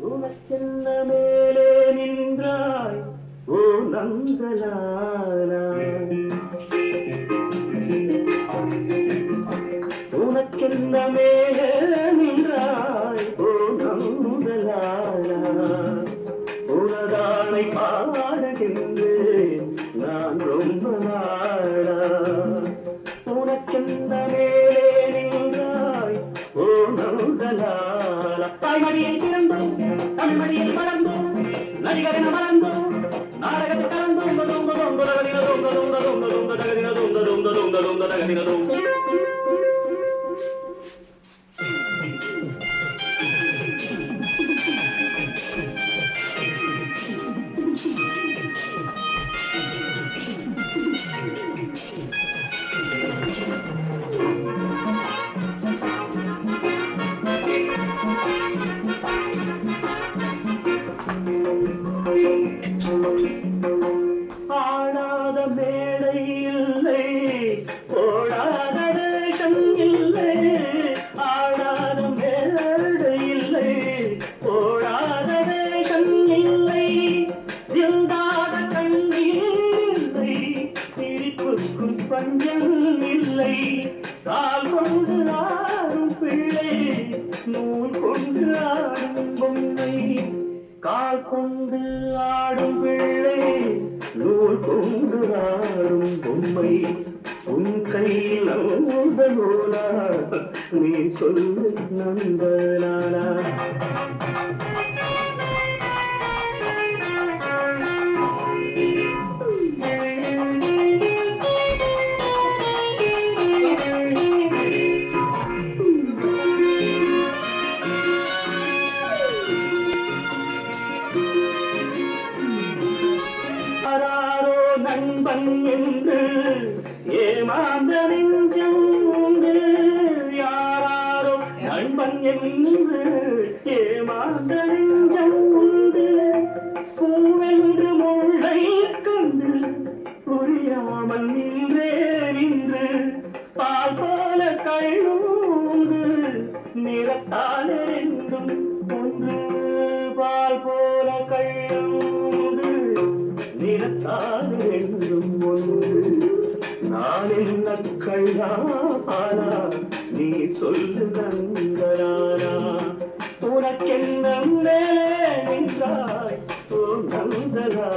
உனக்கென்ன மேலே நின்றாய் ஓ நந்தலாலா உனக்கென்ன மேலே நின்றாய் ஓ நந்தலாலா உனதானை பாடுகின்றேன் நான் ரொம்ப நாளா உனக்கென்ன மேலே நின்றாய் ஓ நந்தலாலா தாய்மடியில் பிறந்தோம் தமிழ்மடியில் வளர்ந்தோம் நடிகரின வளர்ந்தோம் நாடகத்தில் கலந்தோம் ஆடாத மேடை இல்லை ஓடாத வேஷம் இல்லை ஆடாத மேடை இல்லை ஓடாத வேஷம் இல்லை எழுதாத கண்ணீர் இல்லை சிரிப்புக்கும் பஞ்சம் இல்லை கால் கொண்டு ஆடும் பிள்ளை நூல் கொண்டு ஆடும் பொம்மை கால் கொண்டு ஆடும் பிள்ளை நூல் கொண்டு ஆடும் பொம்மை உன் கையில் நூலா நீ சொல்லு நந்தலாலா நண்பன் என்று ஏமாந்த நெஞ்சம் உண்டு யாராரோ நண்பன் என்று ஏமாந்த நெஞ்சம் உண்டு பூவென்று முள்ளை கண்டு புரியாமல் நின்றே நின்று பால் போல கழுந்து நிறத்தால் என்றும் ஒன்று பால் போல கழுந்து நிறத்தால் என்றும் ஒன்று நான் என்ன கண்ணானா நீ சொல்லு நந்தலாலா உனக்கென்ன மேலே நின்றாய் ஓ நந்தலாலா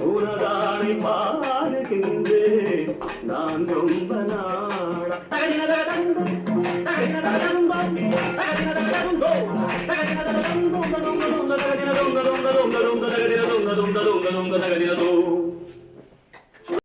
உனதானை பாடுகின்றேன் நான் ரொம்ப நாளா Dum